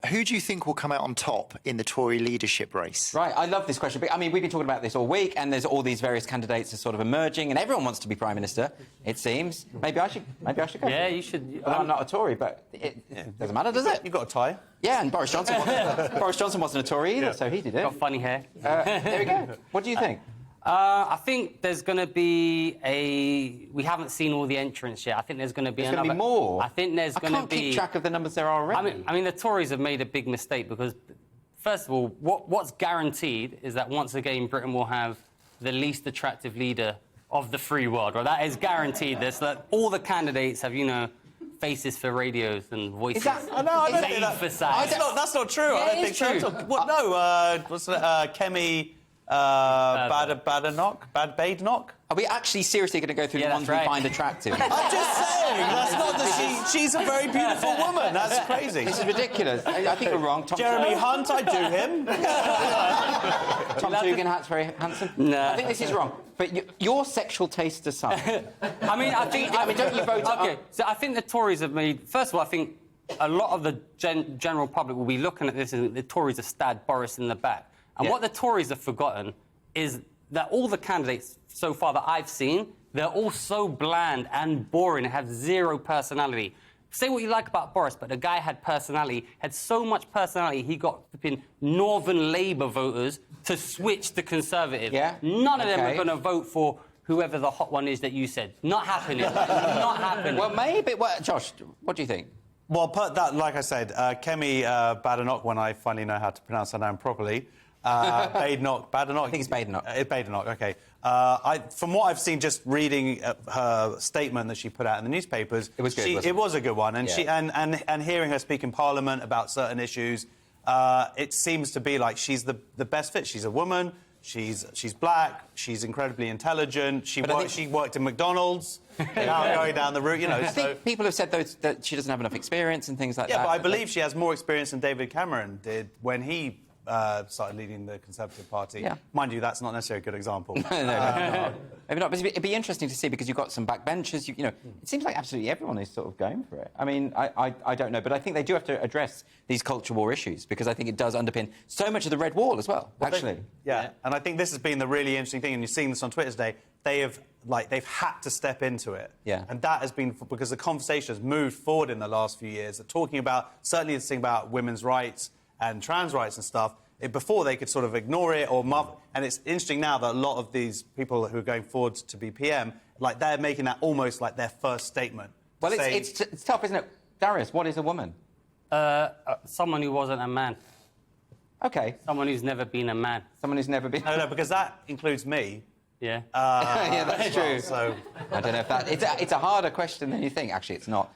Who do you think will come out on top in the Tory leadership race? Right, I love this question. I mean, we've been talking about this all week, and there's all these various candidates are sort of emerging, and everyone wants to be Prime Minister, it seems. Maybe I should go. Yeah, you should. Well, I'm not a Tory, but it doesn't matter, does it? You've got a tie. Yeah, and Boris Johnson wasn't a Tory either, so he did it. Got funny hair. There we go. What do you think? I think there's going to be we haven't seen all the entrants yet. I think there's going to be There's going to be more. I think there's going to be... I can't keep track of the numbers there are already. I mean, the Tories have made a big mistake because, first of all, what's guaranteed is that once again Britain will have the least attractive leader of the free world. Right? That is guaranteed. There's like all the candidates have, faces for radios and voices. I know, I don't think that. That's not true. Yeah, I don't it is think true. so. What? No, what's it? Kemi Badenoch? Are we actually seriously going to go through the ones we find attractive? I'm just saying, that's not the she's a very beautiful woman. That's crazy. This is ridiculous. I think we're wrong. Jeremy Hunt, I do him. Tom Tugendhat's very handsome. No. I think this is wrong. But your sexual taste aside... I think, don't you vote... OK, so I think the Tories have made... First of all, I think a lot of the general public will be looking at this and the Tories have stabbed Boris in the back. And what the Tories have forgotten is that all the candidates so far that I've seen, they're all so bland and boring and have zero personality. Say what you like about Boris, but the guy had personality, had so much personality, he got flipping Northern Labour voters to switch to Conservative. Yeah? None of them are going to vote for whoever the hot one is that you said. Not happening. Not happening. Well, maybe... Well, Josh, what do you think? Well, like I said, Kemi Badenoch, when I finally know how to pronounce her name properly... Badenoch. I think it's Badenoch. Badenoch, OK. From what I've seen, just reading her statement that she put out in the newspapers... It was good, It was a good one. And, and hearing her speak in Parliament about certain issues, it seems to be like she's the best fit. She's a woman, she's black, she's incredibly intelligent, she worked in McDonald's, now going down the route, I think people have said, though, that she doesn't have enough experience and things like that. Yeah, but I believe she has more experience than David Cameron did when he... started leading the Conservative Party. Yeah. Mind you, that's not necessarily a good example. No. Maybe not, but it'd be interesting to see because you've got some backbenchers. It seems like absolutely everyone is sort of going for it. I mean, I don't know, but I think they do have to address these culture war issues because I think it does underpin so much of the Red Wall as well, actually. And I think this has been the really interesting thing, and you're seeing this on Twitter today, they've had to step into it. Yeah. And that has been because the conversation has moved forward in the last few years. They're talking about, certainly this thing about women's rights and trans rights and stuff, before they could sort of ignore it or and it's interesting now that a lot of these people who are going forward to be PM, they're making that almost like their first statement. Well, it's tough, isn't it? Darius, what is a woman? Someone who wasn't a man. OK. Someone who's never been a man. Someone who's never been... No, because that includes me. Yeah. Yeah, that's true. So... I don't know if that... It's a harder question than you think. Actually, it's not.